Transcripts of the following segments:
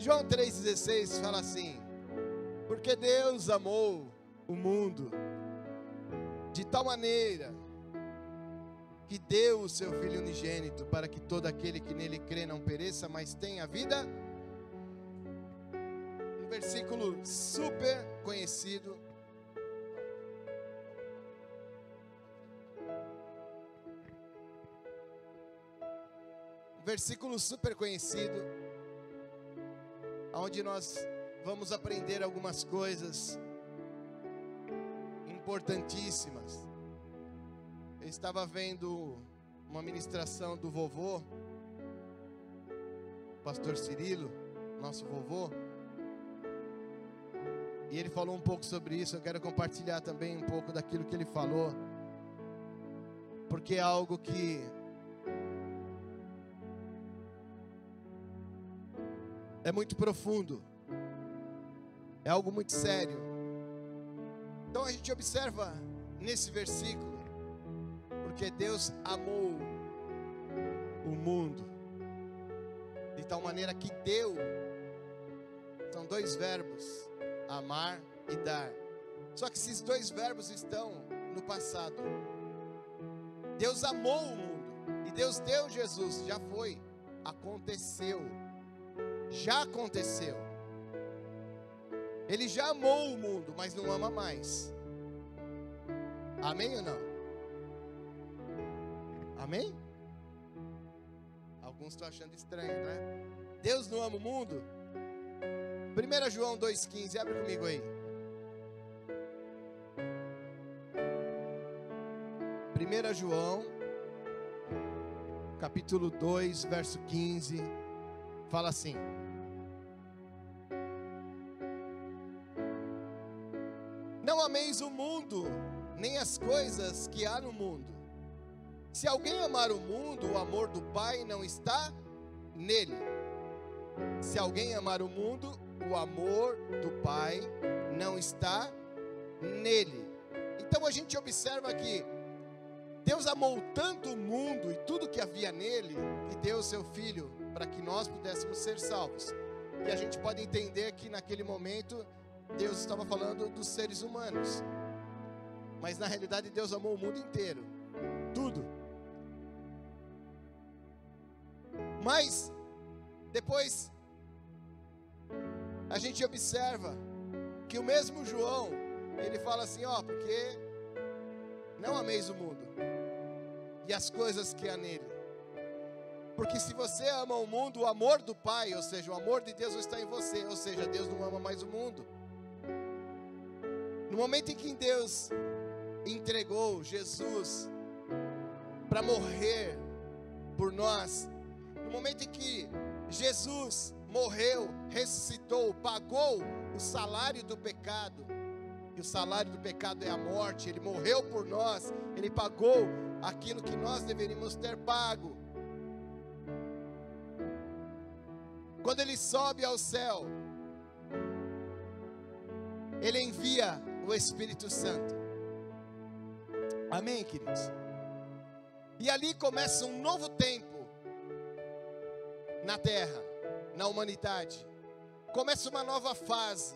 João 3,16 fala assim: porque Deus amou o mundo de tal maneira que deu o seu Filho unigênito, para que todo aquele que nele crê não pereça, mas tenha vida. Um versículo super conhecido. Versículo super conhecido, onde nós vamos aprender algumas coisas importantíssimas. Eu estava vendo uma ministração do vovô, pastor Cirilo, nosso vovô, e ele falou um pouco sobre isso. Eu quero compartilhar também um pouco daquilo que ele falou, porque é algo que é muito profundo, é algo muito sério. Então a gente observa nesse versículo, porque Deus amou o mundo de tal maneira que deu. São dois verbos, amar e dar. Só que esses dois verbos estão no passado. Deus amou o mundo e Deus deu Jesus. Já foi, aconteceu, já aconteceu. Ele já amou o mundo, mas não ama mais. Amém ou não? Amém? Alguns estão achando estranho, né? Deus não ama o mundo? 1 João 2,15, abre comigo aí. 1 João, capítulo 2, verso 15, fala assim: não ameis o mundo, nem as coisas que há no mundo. Se alguém amar o mundo, o amor do Pai não está nele. Se alguém amar o mundo, o amor do Pai não está nele. Então a gente observa que Deus amou tanto o mundo e tudo que havia nele, que deu o seu Filho para que nós pudéssemos ser salvos. E a gente pode entender que naquele momento Deus estava falando dos seres humanos, mas na realidade Deus amou o mundo inteiro, tudo. Mas depois a gente observa que o mesmo João, ele fala assim, ó, porque não ameis o mundo e as coisas que há nele. Porque se você ama o mundo, o amor do Pai, ou seja, o amor de Deus está em você, ou seja, Deus não ama mais o mundo. No momento em que Deus entregou Jesus para morrer por nós, no momento em que Jesus morreu, ressuscitou, pagou o salário do pecado, e o salário do pecado é a morte, Ele morreu por nós, Ele pagou aquilo que nós deveríamos ter pago. Quando Ele sobe ao céu, Ele envia o Espírito Santo. Amém, queridos? E ali começa um novo tempo na terra, na humanidade. Começa uma nova fase.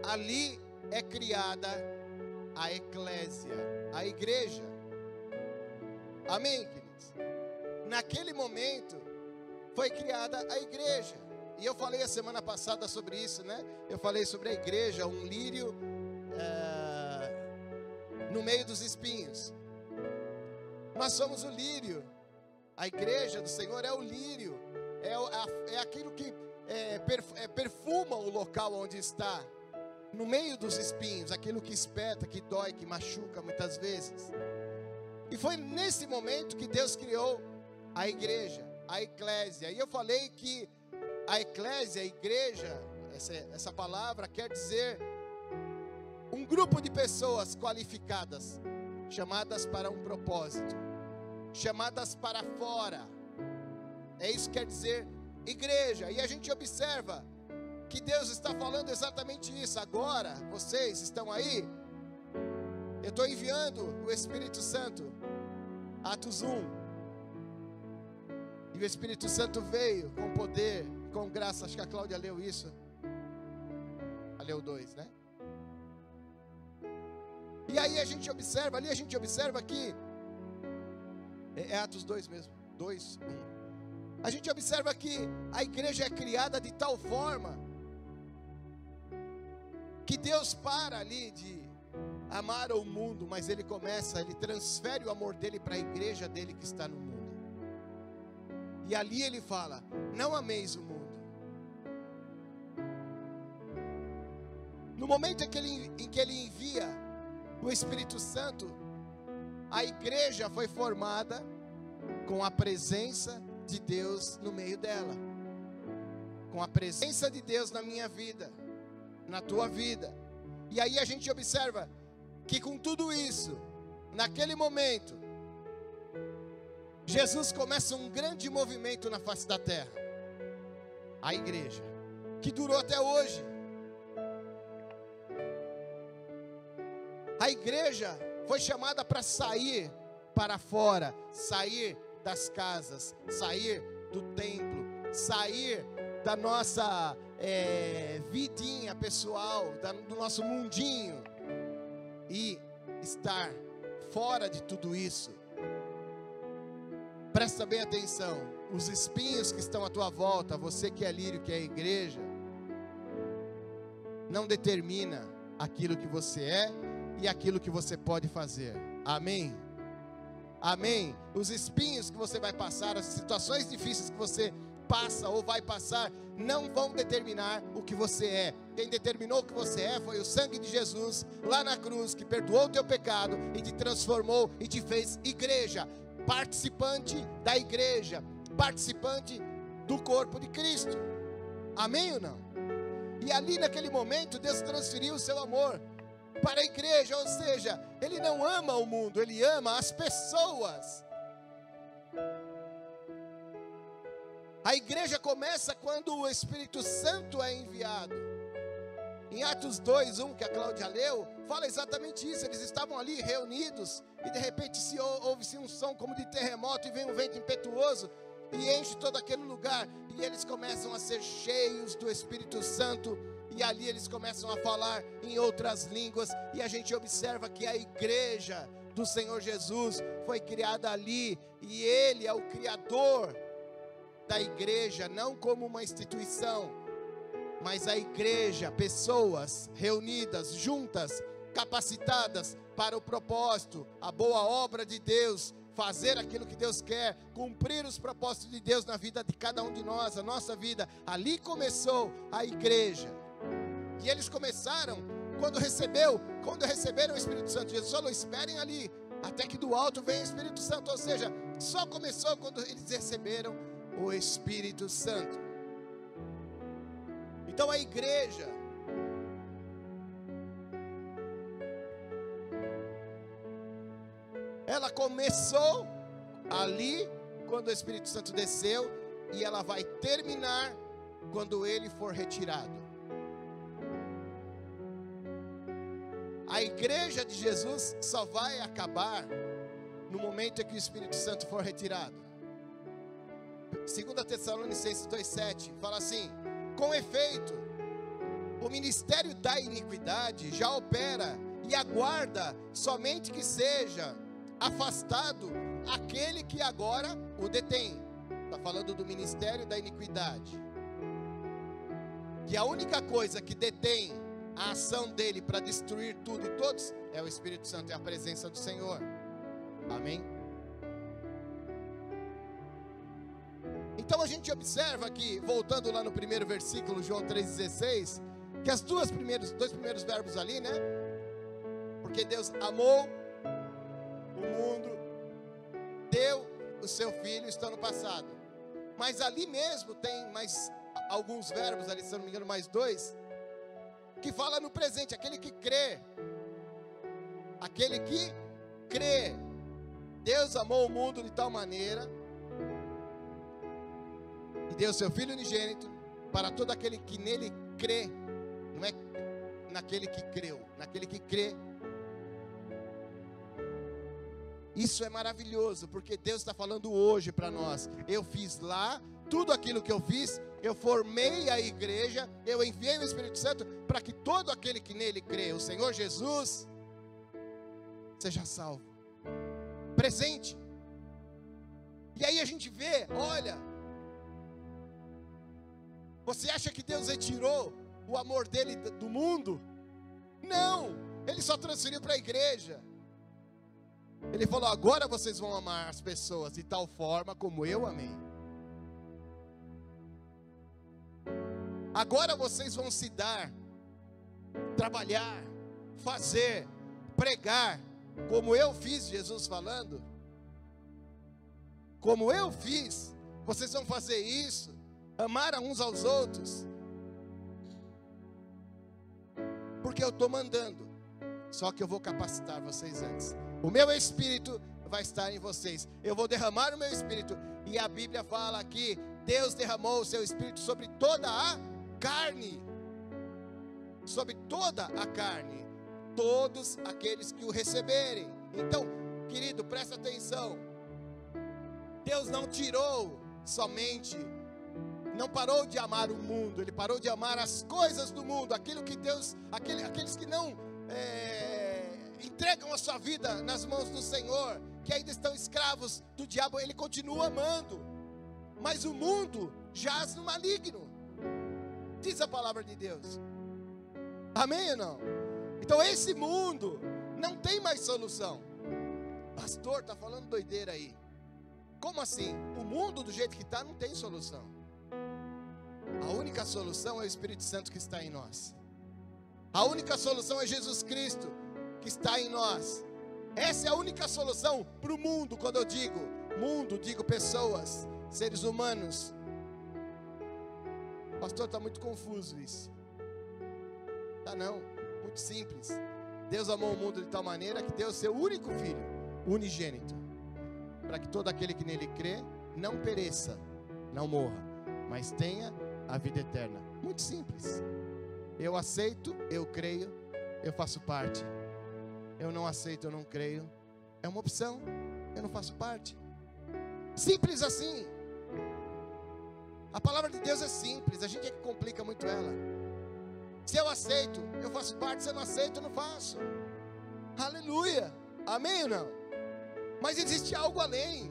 Ali é criada a eclésia, a igreja. Amém, queridos? Naquele momento foi criada a igreja. E eu falei a semana passada sobre isso, né? Eu falei sobre a igreja, um lírio no meio dos espinhos. Nós somos o lírio. A igreja do Senhor é o lírio. É aquilo que perfuma o local onde está. No meio dos espinhos, aquilo que espeta, que dói, que machuca muitas vezes. E foi nesse momento que Deus criou a igreja, a eclésia. E eu falei que a eclésia, a igreja, essa palavra quer dizer um grupo de pessoas qualificadas, chamadas para um propósito, chamadas para fora. É isso que quer dizer igreja. E a gente observa que Deus está falando exatamente isso. Agora, vocês estão aí, eu estou enviando o Espírito Santo. Atos 1. E o Espírito Santo veio com poder, com graça. Acho que a Cláudia leu isso. Ela leu 2, né? E aí a gente observa, ali a gente observa que é Atos 2 mesmo, 2, 1. A gente observa que a igreja é criada de tal forma que Deus para ali de amar o mundo, mas Ele transfere o amor dEle para a igreja dEle que está no mundo. E ali Ele fala: não ameis o mundo. No momento em que Ele envia o Espírito Santo, a igreja foi formada com a presença de Deus no meio dela, com a presença de Deus na minha vida, na tua vida. E aí a gente observa que com tudo isso, naquele momento, Jesus começa um grande movimento na face da terra, a igreja, que durou até hoje. A igreja foi chamada para sair para fora, sair das casas, sair do templo, sair da nossa vidinha pessoal, do nosso mundinho, e estar fora de tudo isso. Presta bem atenção, os espinhos que estão à tua volta, você que é lírio, que é igreja, não determina aquilo que você é e aquilo que você pode fazer. Amém? Amém? Os espinhos que você vai passar, as situações difíceis que você passa ou vai passar, não vão determinar o que você é. Quem determinou o que você é foi o sangue de Jesus lá na cruz, que perdoou o teu pecado e te transformou e te fez igreja, participante da igreja, participante do corpo de Cristo. Amém ou não? E ali naquele momento Deus transferiu o seu amor para a igreja, ou seja, Ele não ama o mundo, Ele ama as pessoas. A igreja começa quando o Espírito Santo é enviado. Em Atos 2, 1, que a Cláudia leu, fala exatamente isso. Eles estavam ali reunidos e de repente ouve-se um som como de terremoto e vem um vento impetuoso e enche todo aquele lugar, e eles começam a ser cheios do Espírito Santo. E ali eles começam a falar em outras línguas. E a gente observa que a igreja do Senhor Jesus foi criada ali. E Ele é o criador da igreja, não como uma instituição, mas a igreja, pessoas reunidas, juntas, capacitadas para o propósito, a boa obra de Deus, fazer aquilo que Deus quer, cumprir os propósitos de Deus na vida de cada um de nós, a nossa vida. Ali começou a igreja. E eles começaram quando receberam o Espírito Santo. Jesus falou: esperem ali, até que do alto venha o Espírito Santo. Ou seja, só começou quando eles receberam o Espírito Santo. Então a igreja, ela começou ali quando o Espírito Santo desceu, e ela vai terminar quando ele for retirado. A igreja de Jesus só vai acabar no momento em que o Espírito Santo for retirado. 2 Tessalonicenses 2,7 fala assim: com efeito, o ministério da iniquidade já opera e aguarda somente que seja afastado aquele que agora o detém. Está falando do ministério da iniquidade, que a única coisa que detém a ação dele para destruir tudo e todos é o Espírito Santo, é a presença do Senhor. Amém? Então a gente observa aqui, voltando lá no primeiro versículo, João 3,16, que os dois primeiros verbos ali, né? Porque Deus amou o mundo, deu o seu Filho, está no passado. Mas ali mesmo tem mais alguns verbos ali, se não me engano, mais 2, que fala no presente, aquele que crê. Aquele que crê. Deus amou o mundo de tal maneira e deu seu Filho unigênito para todo aquele que nele crê. Não é naquele que creu, naquele que crê. Isso é maravilhoso, porque Deus está falando hoje para nós: eu fiz lá tudo aquilo que eu fiz, eu formei a igreja, eu enviei o Espírito Santo para que todo aquele que nele crê, o Senhor Jesus, seja salvo. Presente. E aí a gente vê, olha, você acha que Deus retirou o amor dele do mundo? Não, ele só transferiu para a igreja. Ele falou: agora vocês vão amar as pessoas de tal forma como eu amei. Agora vocês vão se dar, trabalhar, fazer, pregar, como eu fiz, Jesus falando. Como eu fiz, vocês vão fazer isso, amar uns aos outros. Porque eu estou mandando, só que eu vou capacitar vocês antes. O meu Espírito vai estar em vocês, eu vou derramar o meu Espírito. E a Bíblia fala que Deus derramou o seu Espírito sobre toda a carne. Sobre toda a carne. Todos aqueles que o receberem. Então, querido, presta atenção. Deus não tirou somente, não parou de amar o mundo, Ele parou de amar as coisas do mundo, aquilo que Deus, aqueles que não entregam a sua vida nas mãos do Senhor, que ainda estão escravos do diabo, Ele continua amando, mas o mundo jaz no maligno, diz a palavra de Deus, amém ou não? Então esse mundo não tem mais solução. Pastor, está falando doideira aí. Como assim? O mundo do jeito que está não tem solução. A única solução é o Espírito Santo que está em nós. A única solução é Jesus Cristo que está em nós. Essa é a única solução para o mundo. Quando eu digo mundo, digo pessoas, seres humanos. Pastor, está muito confuso isso. Tá não, muito simples. Deus amou o mundo de tal maneira que deu o seu único filho, unigênito, para que todo aquele que nele crê não pereça, não morra, mas tenha a vida eterna. Muito simples. Eu aceito, eu creio, eu faço parte. Eu não aceito, eu não creio. É uma opção, eu não faço parte. Simples assim. A palavra de Deus é simples, a gente é que complica muito ela. Se eu aceito, eu faço parte. Se eu não aceito, eu não faço. Aleluia, amém ou não? Mas existe algo além.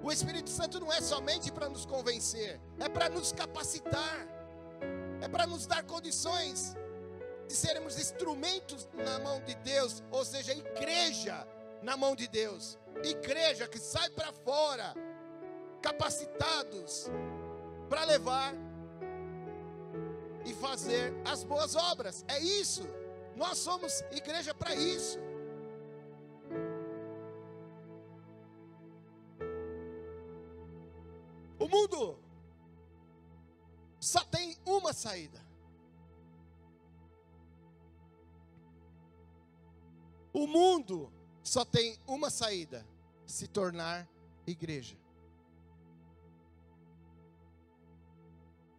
O Espírito Santo não é somente para nos convencer, é para nos capacitar, é para nos dar condições de sermos instrumentos na mão de Deus, ou seja, igreja na mão de Deus, igreja que sai para fora, capacitados para levar e fazer as boas obras. É isso, nós somos igreja para isso. O mundo só tem uma saída. O mundo só tem uma saída: se tornar igreja.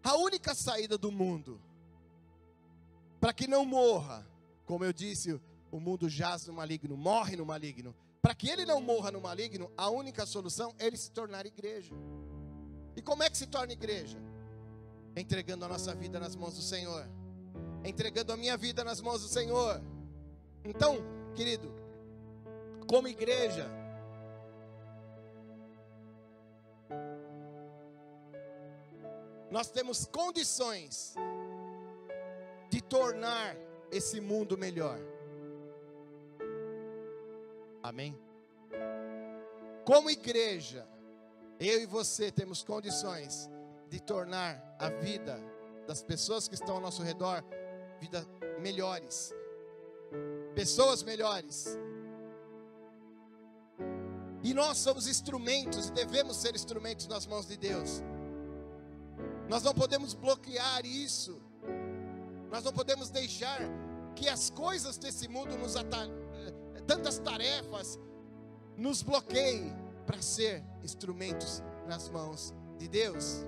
A única saída do mundo, para que não morra, como eu disse, o mundo jaz no maligno, morre no maligno. Para que ele não morra no maligno, a única solução é ele se tornar igreja. E como é que se torna igreja? Entregando a nossa vida nas mãos do Senhor. Entregando a minha vida nas mãos do Senhor. Então, querido, como igreja, nós temos condições de tornar esse mundo melhor. Amém? Como igreja, eu e você temos condições de tornar a vida das pessoas que estão ao nosso redor, vida melhores, pessoas melhores. E nós somos instrumentos e devemos ser instrumentos nas mãos de Deus. Nós não podemos bloquear isso. Nós não podemos deixar que as coisas desse mundo tantas tarefas nos bloqueiem para ser instrumentos nas mãos de Deus.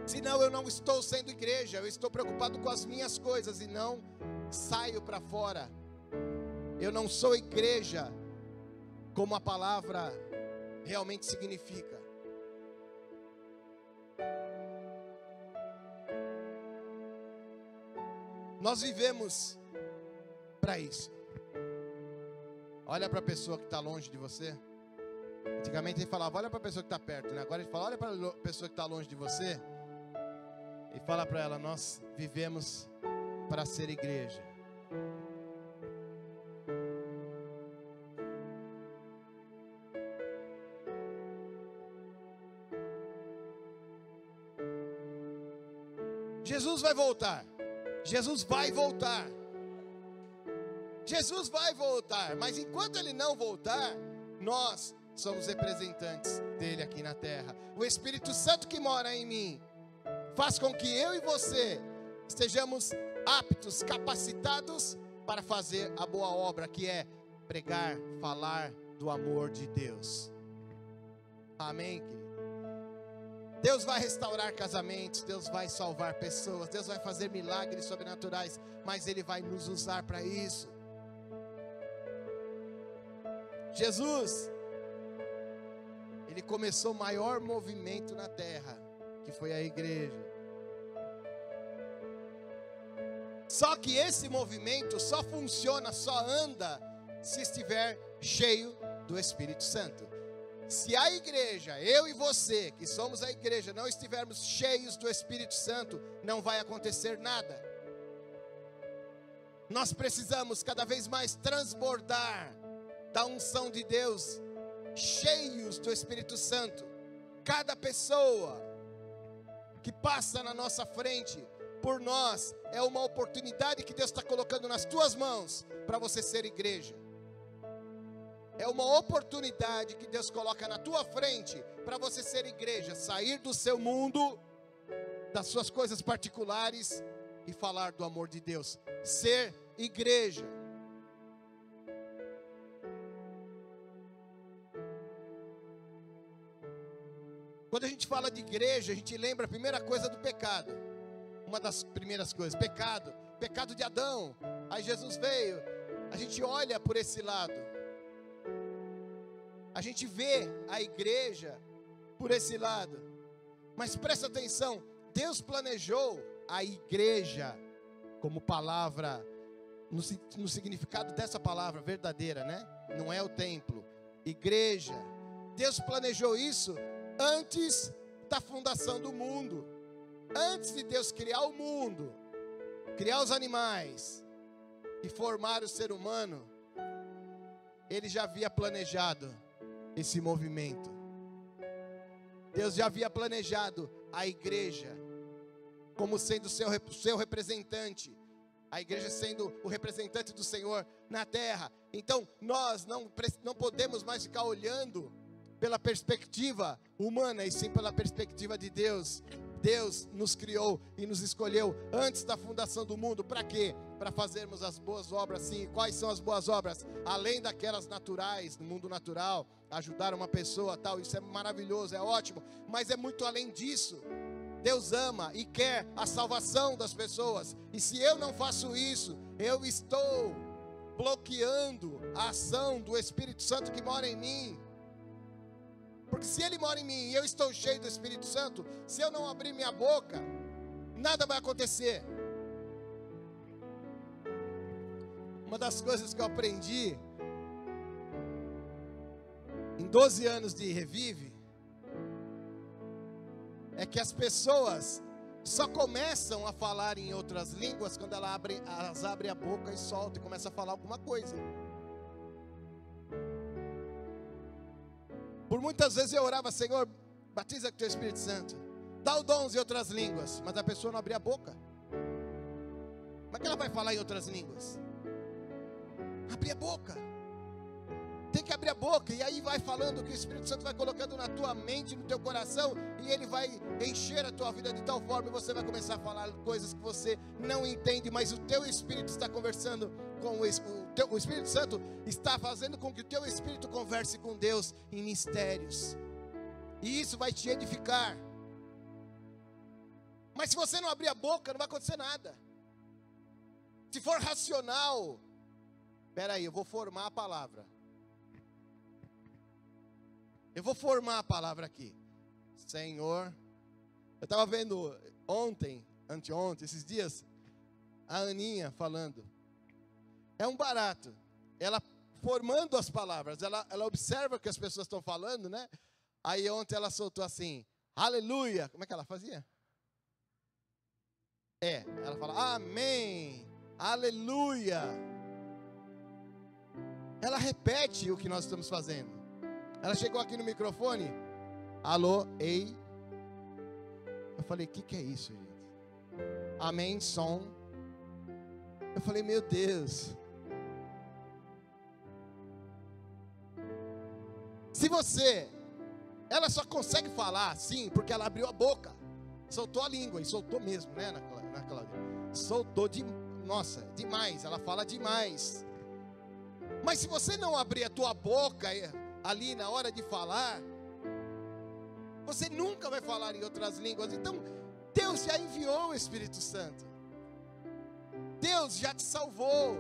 Senão eu não estou sendo igreja, eu estou preocupado com as minhas coisas e não saio para fora. Eu não sou igreja como a palavra realmente significa. Nós vivemos para isso. Olha para a pessoa que está longe de você. Antigamente ele falava, olha para a pessoa que está perto, né? Agora ele fala, olha para a pessoa que está longe de você e fala para ela, nós vivemos para ser igreja. Jesus vai voltar. Jesus vai voltar. Jesus vai voltar. Mas enquanto Ele não voltar, nós somos representantes dele aqui na terra. O Espírito Santo que mora em mim faz com que eu e você estejamos aptos, capacitados para fazer a boa obra, que é pregar, falar do amor de Deus. Amém, querido? Deus vai restaurar casamentos, Deus vai salvar pessoas, Deus vai fazer milagres sobrenaturais, mas Ele vai nos usar para isso. Jesus, Ele começou o maior movimento na terra, que foi a igreja. Só que esse movimento só funciona, só anda, se estiver cheio do Espírito Santo. Se a igreja, eu e você, que somos a igreja, não estivermos cheios do Espírito Santo, não vai acontecer nada. Nós precisamos cada vez mais transbordar da unção de Deus, cheios do Espírito Santo. Cada pessoa que passa na nossa frente, por nós, é uma oportunidade que Deus está colocando nas tuas mãos, para você ser igreja. É uma oportunidade que Deus coloca na tua frente, para você ser igreja, sair do seu mundo, das suas coisas particulares, e falar do amor de Deus, ser igreja. Quando a gente fala de igreja, a gente lembra a primeira coisa do pecado. Uma das primeiras coisas, pecado de Adão. Aí Jesus veio, a gente olha por esse lado. A gente vê a igreja por esse lado. Mas presta atenção, Deus planejou a igreja como palavra, no significado dessa palavra verdadeira, né? Não é o templo, igreja. Deus planejou isso antes da fundação do mundo. Antes de Deus criar o mundo, criar os animais e formar o ser humano, Ele já havia planejado esse movimento. Deus já havia planejado a igreja como sendo o seu representante, a igreja sendo o representante do Senhor na terra. Então nós não podemos mais ficar olhando pela perspectiva humana, e sim pela perspectiva de Deus. Deus nos criou e nos escolheu antes da fundação do mundo. Para quê? Para fazermos as boas obras, sim. E quais são as boas obras? Além daquelas naturais, no mundo natural, ajudar uma pessoa, tal, isso é maravilhoso, é ótimo. Mas é muito além disso. Deus ama e quer a salvação das pessoas. E se eu não faço isso, eu estou bloqueando a ação do Espírito Santo que mora em mim. Porque se Ele mora em mim e eu estou cheio do Espírito Santo, se eu não abrir minha boca, nada vai acontecer. Uma das coisas que eu aprendi em 12 anos de Revive é que as pessoas só começam a falar em outras línguas quando elas abrem a boca e soltam e começam a falar alguma coisa. Por muitas vezes eu orava, Senhor, batiza com o Teu Espírito Santo, dá o dom em outras línguas, mas a pessoa não abria a boca. Como é que ela vai falar em outras línguas? Abrir a boca. Tem que abrir a boca, e aí vai falando que o Espírito Santo vai colocando na tua mente, no teu coração, e ele vai encher a tua vida de tal forma, e você vai começar a falar coisas que você não entende, mas o teu Espírito está conversando com o Espírito Santo está fazendo com que o teu Espírito converse com Deus em mistérios, e isso vai te edificar. Mas se você não abrir a boca, não vai acontecer nada. Se for racional, espera aí, eu vou formar a palavra. Eu vou formar a palavra aqui. Senhor, eu estava vendo ontem, anteontem, esses dias, a Aninha falando. É um barato. Ela formando as palavras, ela observa o que as pessoas estão falando, né? Aí ontem ela soltou assim, aleluia. Como é que ela fazia? Ela fala, amém, aleluia. Ela repete o que nós estamos fazendo. Ela chegou aqui no microfone, alô, ei. Eu falei, o que é isso, gente? Amém, som. Eu falei, meu Deus. Se você, ela só consegue falar assim, porque ela abriu a boca, soltou a língua, e soltou mesmo, né, Ana Cláudia? Soltou nossa, demais, ela fala demais. Mas se você não abrir a tua boca ali na hora de falar, você nunca vai falar em outras línguas. Então, Deus já enviou o Espírito Santo. Deus já te salvou.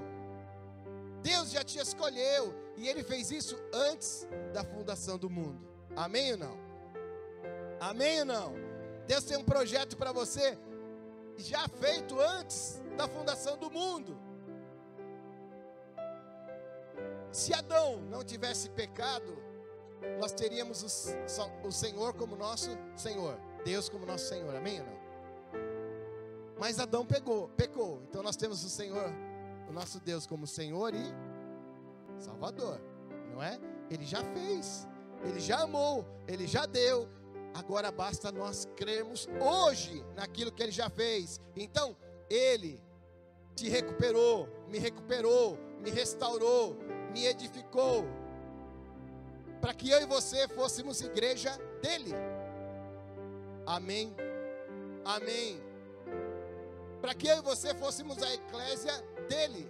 Deus já te escolheu. E Ele fez isso antes da fundação do mundo. Amém ou não? Amém ou não? Deus tem um projeto para você já feito antes da fundação do mundo. Se Adão não tivesse pecado, nós teríamos o Senhor como nosso Senhor, Deus como nosso Senhor, amém ou não? Mas Adão pecou, então nós temos o Senhor, o nosso Deus como Senhor e Salvador, não é? Ele já fez, Ele já amou, Ele já deu, agora basta nós crermos hoje naquilo que Ele já fez. Então, Ele te recuperou, me restaurou, me edificou, para que eu e você fôssemos igreja dele. Amém? Amém. Para que eu e você fôssemos a eclésia dele.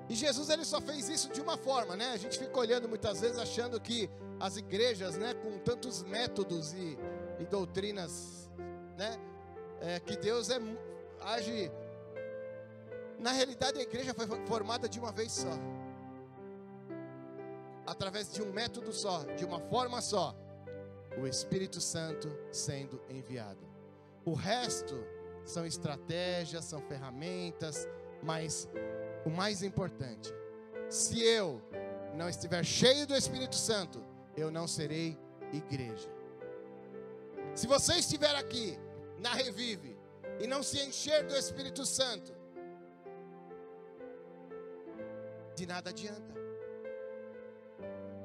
E Jesus, ele só fez isso de uma forma, né? A gente fica olhando muitas vezes achando que as igrejas, né, com tantos métodos e doutrinas, né, que Deus age. Na realidade, a igreja foi formada de uma vez só, através de um método só, de uma forma só, o Espírito Santo sendo enviado. O resto são estratégias, são ferramentas, mas o mais importante, se eu não estiver cheio do Espírito Santo, eu não serei igreja. Se você estiver aqui na Revive e não se encher do Espírito Santo, de nada adianta.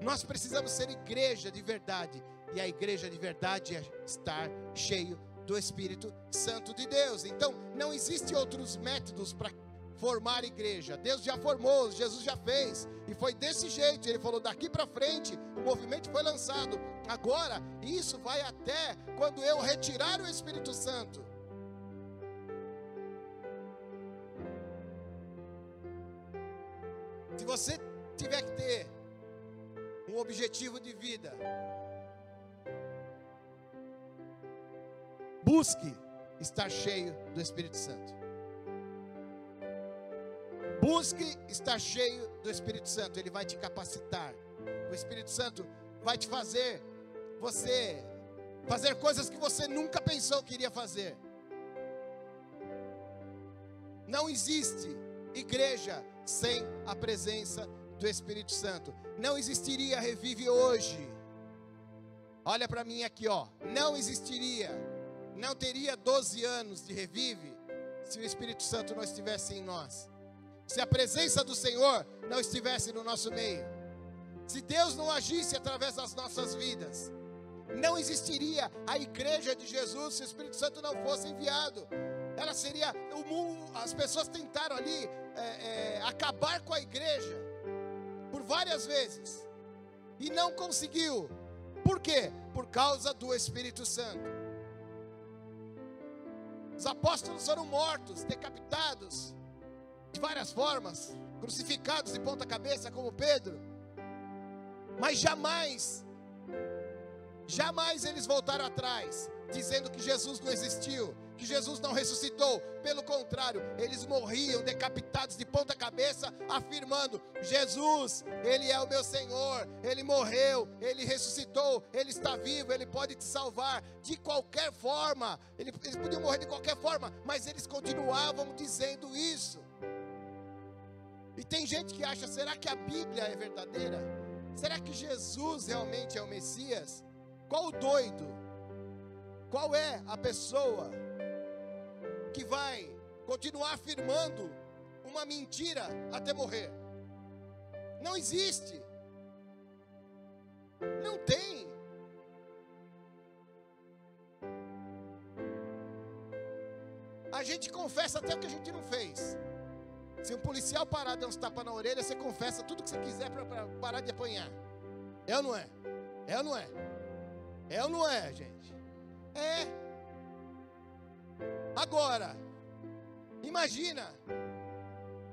Nós precisamos ser igreja de verdade, e a igreja de verdade é estar cheio do Espírito Santo de Deus. Então não existem outros métodos para formar igreja. Deus já formou, Jesus já fez, e foi desse jeito. Ele falou, daqui para frente o movimento foi lançado. Agora isso vai até quando eu retirar o Espírito Santo. Se você tiver que ter um objetivo de vida, busque estar cheio do Espírito Santo. Busque estar cheio do Espírito Santo. Ele vai te capacitar. O Espírito Santo vai te fazer você fazer coisas que você nunca pensou que iria fazer. Não existe igreja sem a presença do Espírito Santo. Não existiria Revive hoje. Olha para mim aqui, ó. Não existiria. Não teria 12 anos de Revive se o Espírito Santo não estivesse em nós. Se a presença do Senhor não estivesse no nosso meio. Se Deus não agisse através das nossas vidas. Não existiria a igreja de Jesus se o Espírito Santo não fosse enviado. Ela seria o mundo. As pessoas tentaram ali acabar com a igreja por várias vezes e não conseguiu. Por quê? Por causa do Espírito Santo. Os apóstolos foram mortos, decapitados de várias formas, crucificados de ponta cabeça como Pedro, mas jamais eles voltaram atrás dizendo que Jesus não existiu, que Jesus não ressuscitou. Pelo contrário, eles morriam decapitados de ponta cabeça, afirmando: Jesus, Ele é o meu Senhor, Ele morreu, Ele ressuscitou, Ele está vivo, Ele pode te salvar de qualquer forma. Eles podiam morrer de qualquer forma, mas eles continuavam dizendo isso. E tem gente que acha: será que a Bíblia é verdadeira? Será que Jesus realmente é o Messias? Qual o doido? Qual é a pessoa que vai continuar afirmando uma mentira até morrer? Não existe. Não tem. A gente confessa até o que a gente não fez. Se um policial parar de dar uns tapas na orelha, você confessa tudo que você quiser para parar de apanhar. É ou não é? É ou não é? É ou não é, gente? É. Agora, imagina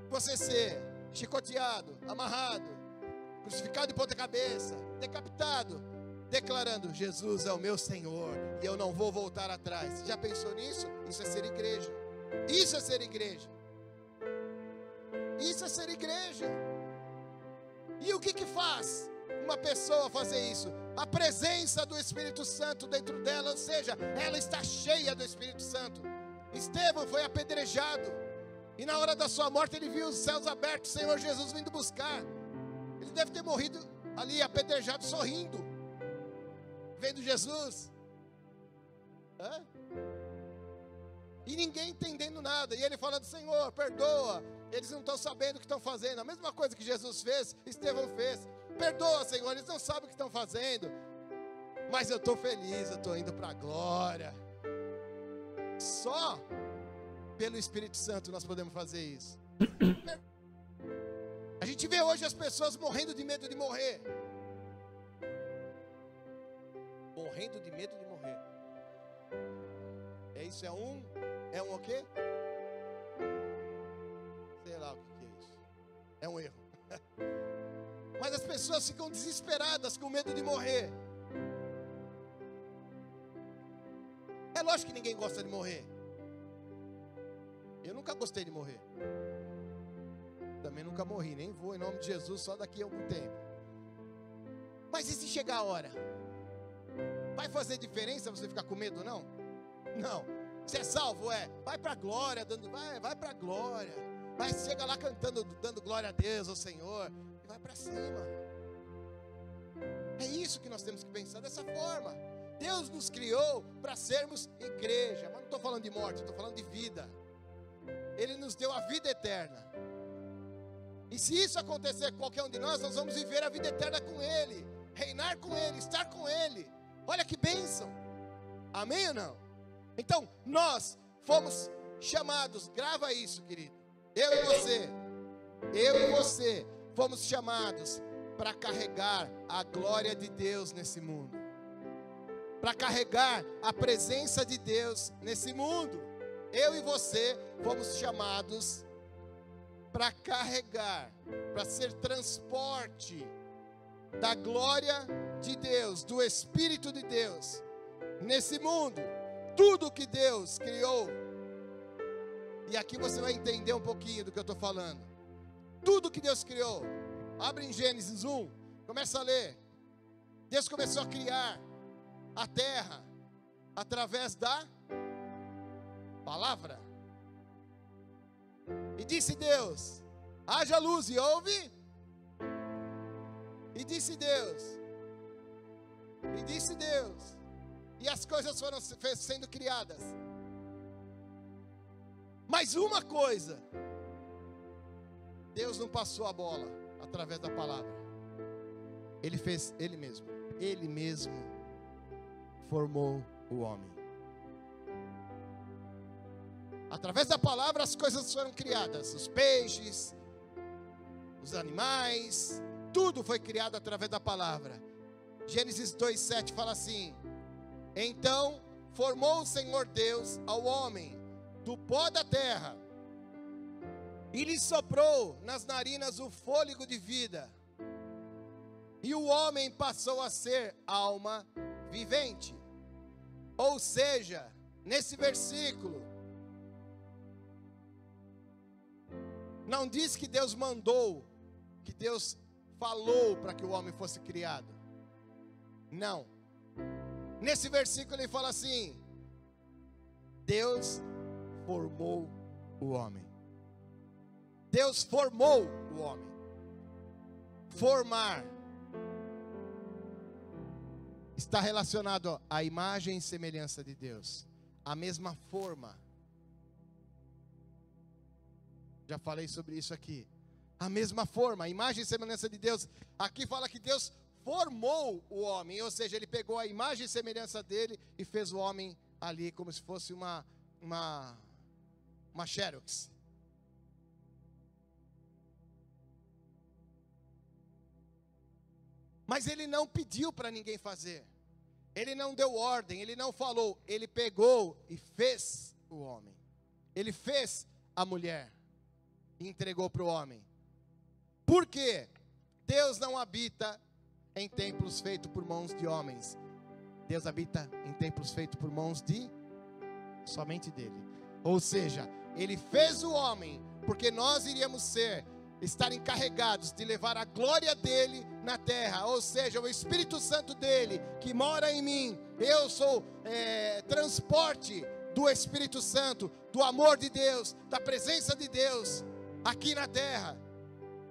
você ser chicoteado, amarrado, crucificado de ponta cabeça, decapitado, declarando: Jesus é o meu Senhor e eu não vou voltar atrás. Já pensou nisso? Isso é ser igreja. Isso é ser igreja. Isso é ser igreja. E o que faz uma pessoa fazer isso? A presença do Espírito Santo dentro dela, ou seja, ela está cheia do Espírito Santo. Estevão foi apedrejado, e na hora da sua morte ele viu os céus abertos, o Senhor Jesus vindo buscar. Ele deve ter morrido ali apedrejado, sorrindo, vendo Jesus. E ninguém entendendo nada, e ele falando: Senhor, perdoa. Eles não estão sabendo o que estão fazendo. A mesma coisa que Jesus fez, Estevão fez. Perdoa, Senhor, eles não sabem o que estão fazendo. Mas eu estou feliz, eu estou indo para a glória. Só pelo Espírito Santo nós podemos fazer isso. A gente vê hoje as pessoas morrendo de medo de morrer. Morrendo de medo de morrer. Isso é um o quê? Sei lá o que é isso. É um erro. Mas as pessoas ficam desesperadas com medo de morrer. É lógico que ninguém gosta de morrer. Eu nunca gostei de morrer. Também nunca morri, nem vou em nome de Jesus, só daqui a algum tempo. Mas e se chegar a hora? Vai fazer diferença você ficar com medo, não? Não. Você é salvo, vai para a glória, vai para a glória. Vai, chega lá cantando, dando glória a Deus, ao Senhor, e vai para cima. É isso que nós temos que pensar, dessa forma. Deus nos criou para sermos igreja, mas não estou falando de morte, estou falando de vida. Ele nos deu a vida eterna. E se isso acontecer com qualquer um de nós, nós vamos viver a vida eterna com Ele, reinar com Ele, estar com Ele. Olha que bênção. Amém ou não? Então, nós fomos chamados, grava isso, querido. Eu e você fomos chamados para carregar a glória de Deus nesse mundo, para carregar a presença de Deus nesse mundo. Eu e você fomos chamados para carregar, para ser transporte da glória de Deus, do Espírito de Deus nesse mundo. Tudo que Deus criou, e aqui você vai entender um pouquinho do que eu estou falando. Tudo que Deus criou, abre em Gênesis 1, começa a ler. Deus começou a criar a terra através da palavra. E disse Deus: haja luz, e houve. E disse Deus. E as coisas foram sendo criadas. Mas uma coisa, Deus não passou a bola através da palavra. Ele fez Ele mesmo. Ele mesmo formou o homem. Através da palavra as coisas foram criadas. Os peixes, os animais, tudo foi criado através da palavra. Gênesis 2:7 fala assim: então formou o Senhor Deus ao homem do pó da terra, e lhe soprou nas narinas o fôlego de vida, e o homem passou a ser alma vivente. Ou seja, nesse versículo, não diz que Deus mandou, que Deus falou para que o homem fosse criado. Não. Nesse versículo ele fala assim: Deus formou o homem. Deus formou o homem. Formar está relacionado à imagem e semelhança de Deus, a mesma forma. Já falei sobre isso aqui. A mesma forma, a imagem e semelhança de Deus. Aqui fala que Deus formou o homem, ou seja, ele pegou a imagem e semelhança dele e fez o homem ali como se fosse uma xerox. Mas ele não pediu para ninguém fazer. Ele não deu ordem, ele não falou. Ele pegou e fez o homem. Ele fez a mulher e entregou para o homem. Por quê? Deus não habita em templos feitos por mãos de homens. Deus habita em templos feitos por mãos de somente dele. Ou seja, ele fez o homem porque nós iríamos estar encarregados de levar a glória dele na terra. Ou seja, o Espírito Santo dele que mora em mim. Eu sou transporte do Espírito Santo, do amor de Deus, da presença de Deus aqui na terra.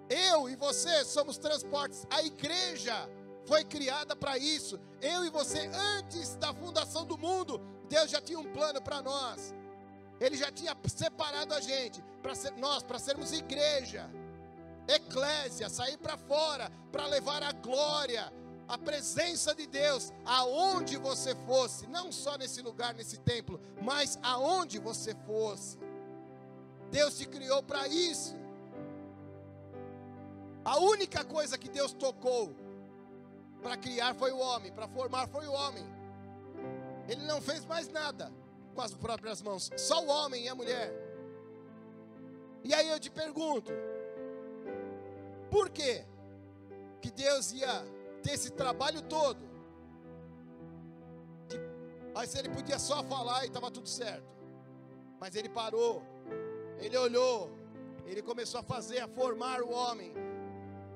Eu e você somos transportes. A igreja foi criada para isso. Eu e você, antes da fundação do mundo, Deus já tinha um plano para nós. Ele já tinha separado a gente para sermos igreja, eclésia, sair para fora para levar a glória, a presença de Deus aonde você fosse, não só nesse lugar, nesse templo, mas aonde você fosse. Deus te criou para isso. A única coisa que Deus tocou para criar foi o homem, para formar foi o homem. Ele não fez mais nada com as próprias mãos, só o homem e a mulher. E aí eu te pergunto, por quê que Deus ia ter esse trabalho todo? Mas ele podia só falar e estava tudo certo. Mas ele parou, ele olhou, ele começou a fazer, a formar o homem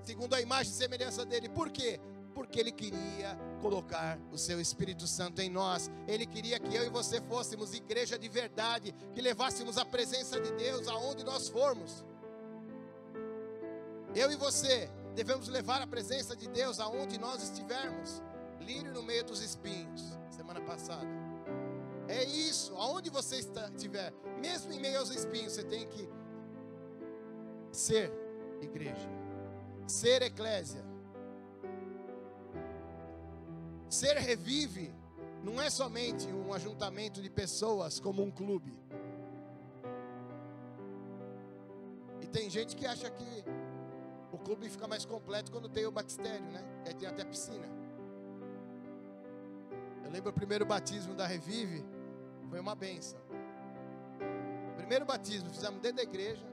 segundo a imagem e semelhança dele. Por quê? Porque ele queria colocar o seu Espírito Santo em nós. Ele queria que eu e você fôssemos igreja de verdade, que levássemos a presença de Deus aonde nós formos. Eu e você devemos levar a presença de Deus aonde nós estivermos. Lírio no meio dos espinhos, semana passada. É isso, aonde você estiver, mesmo em meio aos espinhos, você tem que ser igreja, ser eclésia. Ser Revive não é somente um ajuntamento de pessoas como um clube. E tem gente que acha que o clube fica mais completo quando tem o batistério, né? E aí tem até piscina. Eu lembro o primeiro batismo da Revive, foi uma bênção. Primeiro batismo, fizemos dentro da igreja,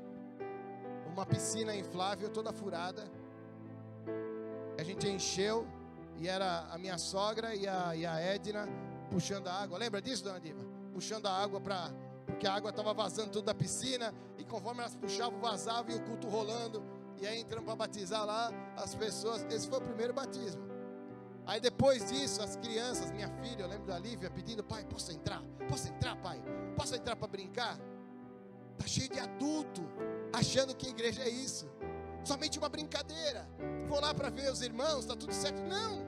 uma piscina inflável toda furada. A gente encheu. E era a minha sogra e a Edna puxando a água. Lembra disso, dona Diva? Puxando a água porque a água estava vazando tudo da piscina. E conforme elas puxavam, vazava e o culto rolando. E aí entramos para batizar lá as pessoas. Esse foi o primeiro batismo. Aí depois disso, as crianças, minha filha, eu lembro da Lívia pedindo: pai, posso entrar? Posso entrar, pai? Posso entrar para brincar? Tá cheio de adulto achando que a igreja é isso, somente uma brincadeira. Vou lá para ver os irmãos, está tudo certo. Não,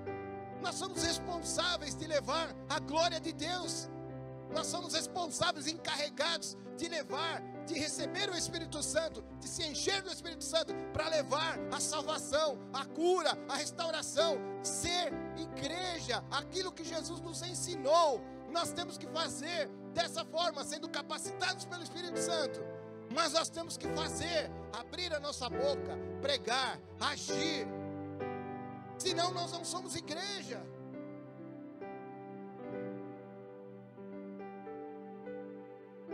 nós somos responsáveis de levar a glória de Deus. Nós somos responsáveis, encarregados de levar, de receber o Espírito Santo, de se encher do Espírito Santo, para levar a salvação, a cura, a restauração, ser igreja, aquilo que Jesus nos ensinou. Nós temos que fazer dessa forma, sendo capacitados pelo Espírito Santo. Mas nós temos que fazer, abrir a nossa boca, pregar, agir. Senão nós não somos igreja.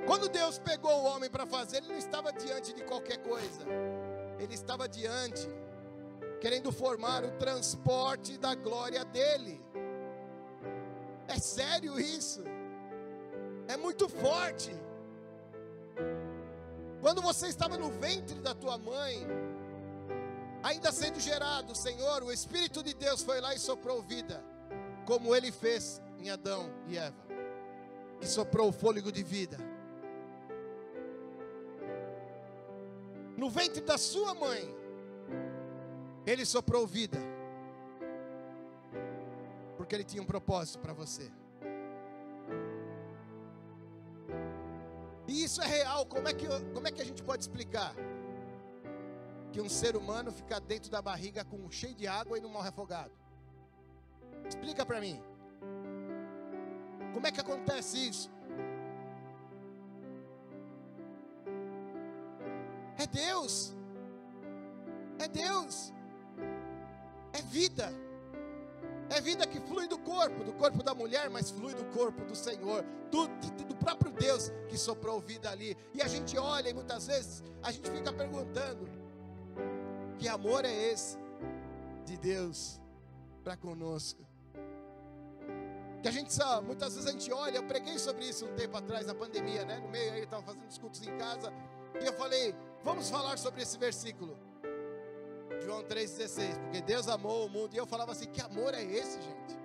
Quando Deus pegou o homem para fazer, Ele não estava diante de qualquer coisa. Ele estava diante, querendo formar o transporte da glória dEle. É sério isso? é muito forte. Quando você estava no ventre da tua mãe, ainda sendo gerado, Senhor, o Espírito de Deus foi lá e soprou vida, como Ele fez em Adão e Eva, que soprou o fôlego de vida. No ventre da sua mãe, Ele soprou vida, porque Ele tinha um propósito para você. E isso é real. Como é que a gente pode explicar que um ser humano fica dentro da barriga cheio de água e não morre afogado? Explica para mim. Como é que acontece isso? É Deus. É Deus. É vida. É vida que flui do corpo da mulher, mas flui do corpo do Senhor, do próprio Deus que soprou vida ali. E a gente olha e muitas vezes a gente fica perguntando: que amor é esse de Deus para conosco? Que a gente muitas vezes a gente olha, eu preguei sobre isso um tempo atrás, na pandemia, né? No meio aí eu estava fazendo os cultos em casa, e eu falei, vamos falar sobre esse versículo. João 3,16, porque Deus amou o mundo. E eu falava assim, que amor é esse, gente?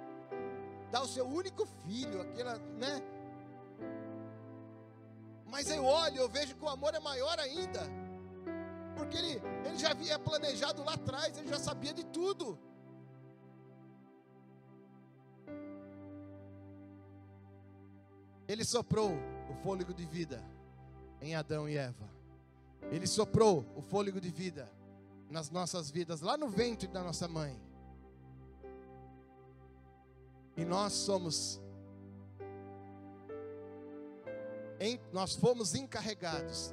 Dá o seu único filho, aquela, né? Mas eu olho, eu vejo que o amor é maior ainda, porque ele já havia planejado lá atrás, ele já sabia de tudo. Ele soprou o fôlego de vida em Adão e Eva. Ele soprou o fôlego de vida nas nossas vidas, lá no ventre da nossa mãe. E nós fomos encarregados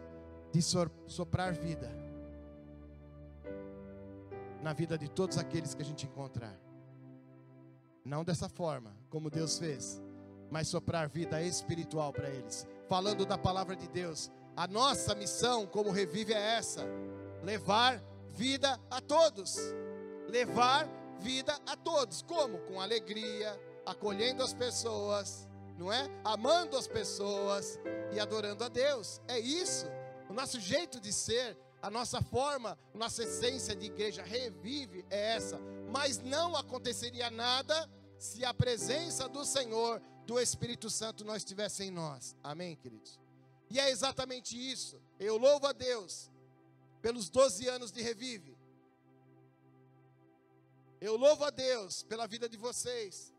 de soprar vida na vida de todos aqueles que a gente encontrar. Não dessa forma, como Deus fez, mas soprar vida espiritual para eles, falando da palavra de Deus. A nossa missão como Revive é essa: levar vida a todos. Levar vida a todos. Como? Com alegria, acolhendo as pessoas, não é? Amando as pessoas e adorando a Deus. É isso. O nosso jeito de ser, a nossa forma, a nossa essência de igreja Revive é essa. Mas não aconteceria nada se a presença do Senhor, do Espírito Santo, não estivesse em nós. Amém, queridos? E é exatamente isso. Eu louvo a Deus pelos 12 anos de Revive. Eu louvo a Deus pela vida de vocês,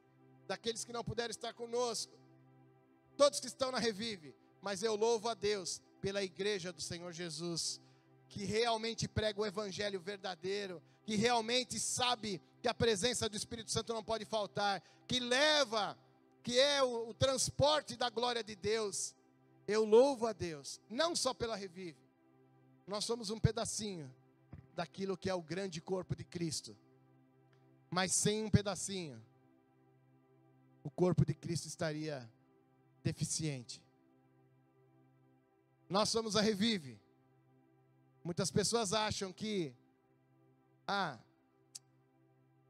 daqueles que não puderam estar conosco, todos que estão na Revive. Mas eu louvo a Deus pela igreja do Senhor Jesus, que realmente prega o evangelho verdadeiro, que realmente sabe que a presença do Espírito Santo não pode faltar, que leva, que é o transporte da glória de Deus. Eu louvo a Deus, não só pela Revive. Nós somos um pedacinho daquilo que é o grande corpo de Cristo. Mas sem um pedacinho, o corpo de Cristo estaria deficiente. Nós somos a Revive. Muitas pessoas acham que,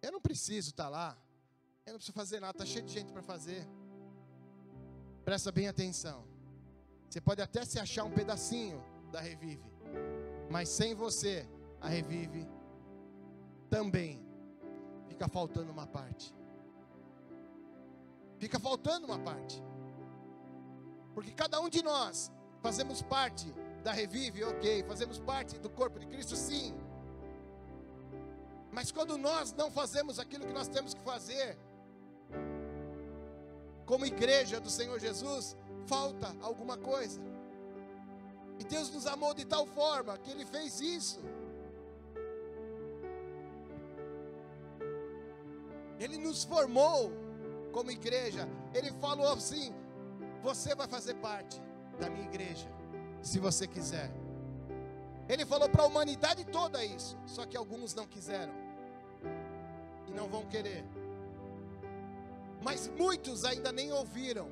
eu não preciso estar lá, eu não preciso fazer nada, está cheio de gente para fazer. Presta bem atenção. Você pode até se achar um pedacinho da Revive, mas sem você, a Revive também fica faltando uma parte. Fica faltando uma parte. Porque cada um de nós fazemos parte da Revive, ok. Fazemos parte do corpo de Cristo, sim. Mas quando nós não fazemos aquilo que nós temos que fazer, como igreja do Senhor Jesus, falta alguma coisa. E Deus nos amou de tal forma que Ele fez isso. Ele nos formou como igreja. Ele falou assim: você vai fazer parte da minha igreja, se você quiser. Ele falou para a humanidade toda isso. Só que alguns não quiseram e não vão querer. Mas muitos ainda nem ouviram.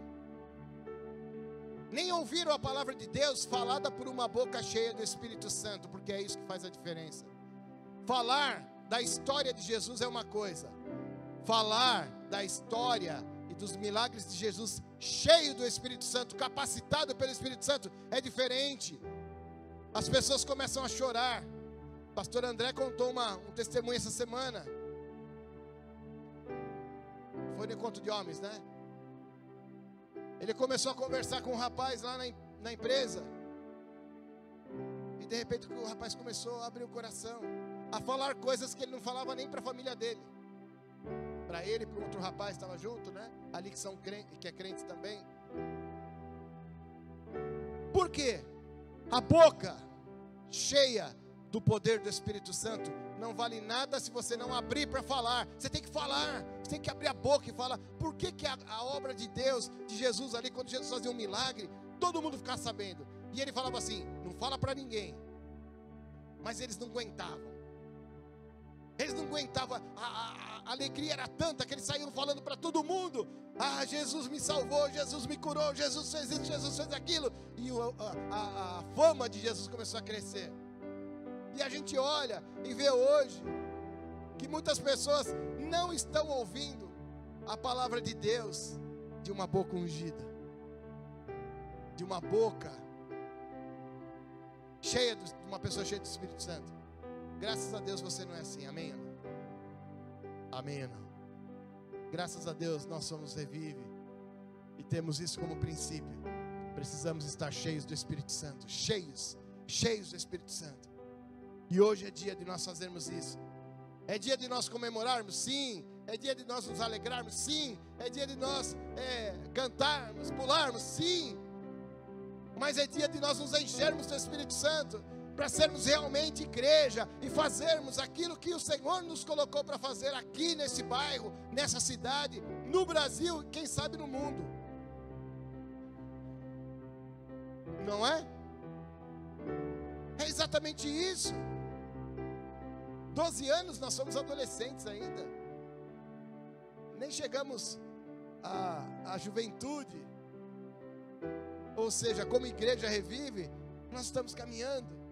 Nem ouviram a palavra de Deus falada por uma boca cheia do Espírito Santo, porque é isso que faz a diferença. Falar da história de Jesus é uma coisa. Falar da história e dos milagres de Jesus, cheio do Espírito Santo, capacitado pelo Espírito Santo, é diferente. As pessoas começam a chorar. Pastor André contou um testemunho essa semana. Foi no encontro de homens, né? Ele começou a conversar com um rapaz lá na empresa. E de repente o rapaz começou a abrir o coração, a falar coisas que ele não falava nem para a família dele. Para ele e para o outro rapaz que estava junto, né? Ali que é crente também. Por quê? A boca cheia do poder do Espírito Santo não vale nada se você não abrir para falar. Você tem que falar, você tem que abrir a boca e falar. Por que a obra de Deus, de Jesus ali, quando Jesus fazia um milagre, todo mundo ficava sabendo? E ele falava assim, não fala para ninguém. Mas eles não aguentavam. Eles não aguentavam, a alegria era tanta que eles saíram falando para todo mundo. Ah, Jesus me salvou, Jesus me curou, Jesus fez isso, Jesus fez aquilo. E a fama de Jesus começou a crescer. E a gente olha e vê hoje que muitas pessoas não estão ouvindo a palavra de Deus de uma boca ungida, de uma boca cheia de uma pessoa cheia do Espírito Santo. Graças a Deus você não é assim, amém ou não? Amém ou não? Graças a Deus nós somos Revive e temos isso como princípio. Precisamos estar cheios do Espírito Santo, cheios do Espírito Santo. E hoje é dia de nós fazermos isso. É dia de nós comemorarmos, sim. É dia de nós nos alegrarmos, sim. É dia de nós cantarmos, pularmos, sim. Mas é dia de nós nos enchermos do Espírito Santo, para sermos realmente igreja e fazermos aquilo que o Senhor nos colocou para fazer aqui nesse bairro, nessa cidade, no Brasil e quem sabe no mundo. Não é? É exatamente isso. 12 anos nós somos adolescentes ainda. Nem chegamos à juventude. Ou seja, como igreja Revive, nós estamos caminhando.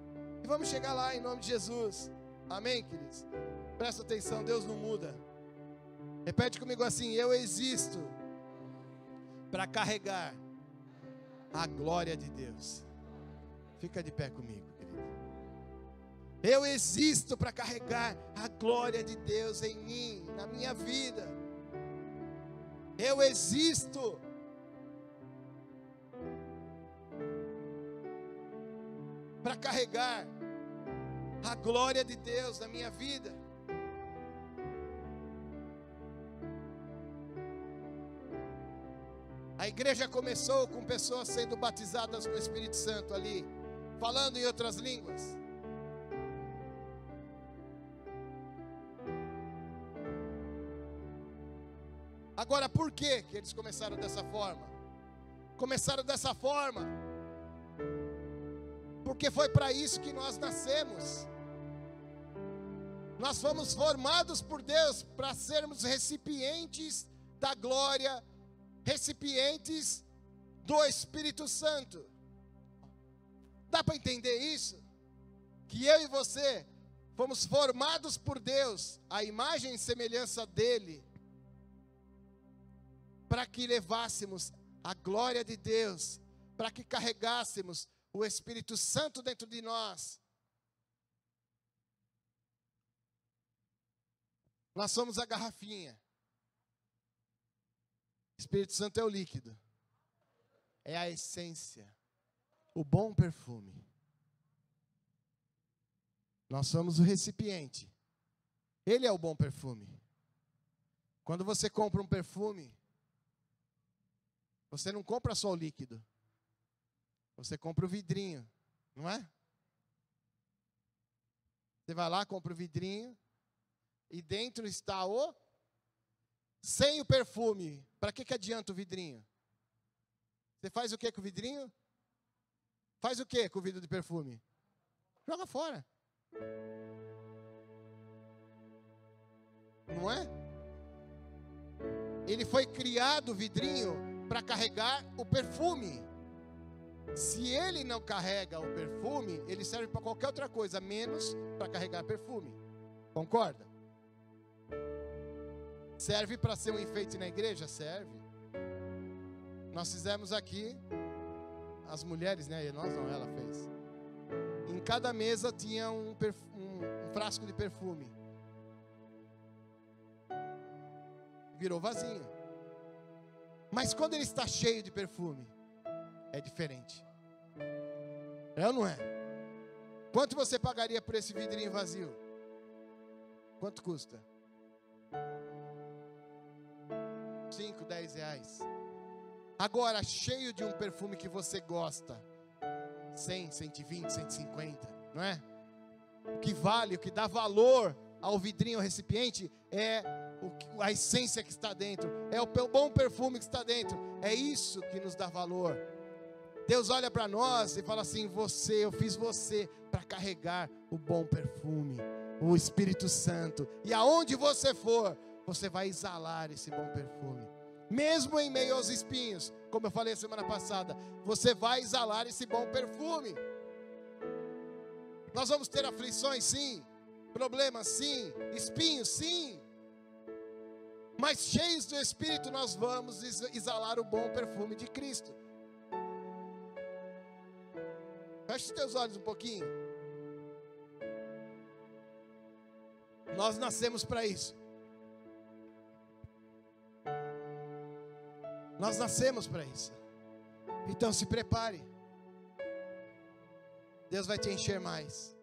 E vamos chegar lá em nome de Jesus. Amém, queridos? Presta atenção, Deus não muda. Repete comigo assim: eu existo para carregar a glória de Deus. Fica de pé comigo, querido. Eu existo para carregar a glória de Deus em mim, na minha vida. Eu existo. Para carregar a glória de Deus na minha vida. A igreja começou com pessoas sendo batizadas no Espírito Santo ali, falando em outras línguas. Agora, por que eles começaram dessa forma? Começaram dessa forma porque foi para isso que nós nascemos. Nós fomos formados por Deus para sermos recipientes da glória, recipientes do Espírito Santo. Dá para entender isso? Que eu e você fomos formados por Deus, a imagem e semelhança dele, para que levássemos a glória de Deus, para que carregássemos o Espírito Santo dentro de nós. Nós somos a garrafinha. O Espírito Santo é o líquido. É a essência. O bom perfume. Nós somos o recipiente. Ele é o bom perfume. Quando você compra um perfume, você não compra só o líquido. Você compra o vidrinho, não é? Você vai lá, compra o vidrinho, e dentro está sem o perfume. Para que adianta o vidrinho? Você faz o que com o vidrinho? Faz o que com o vidro de perfume? Joga fora. Não é? Ele foi criado, o vidrinho, para carregar o perfume. Se ele não carrega o perfume, ele serve para qualquer outra coisa, menos para carregar perfume. Concorda? Serve para ser um enfeite na igreja? Serve. Nós fizemos aqui, as mulheres, né? Nós não, ela fez. Em cada mesa tinha um frasco de perfume. Virou vasinho. Mas quando ele está cheio de perfume, é diferente. É ou não é? Quanto você pagaria por esse vidrinho vazio? Quanto custa? 5, 10 reais. Agora, cheio de um perfume que você gosta, 100, 120, 150, não é? O que vale, o que dá valor ao vidrinho, ao recipiente, é a essência que está dentro, é o bom perfume que está dentro. É isso que nos dá valor. Deus olha para nós e fala assim: eu fiz você para carregar o bom perfume, o Espírito Santo. E aonde você for, você vai exalar esse bom perfume. Mesmo em meio aos espinhos, como eu falei semana passada, você vai exalar esse bom perfume. Nós vamos ter aflições, sim. Problemas, sim. Espinhos, sim. Mas cheios do Espírito, nós vamos exalar o bom perfume de Cristo. Feche os teus olhos um pouquinho. Nós nascemos para isso. Nós nascemos para isso. Então se prepare. Deus vai te encher mais.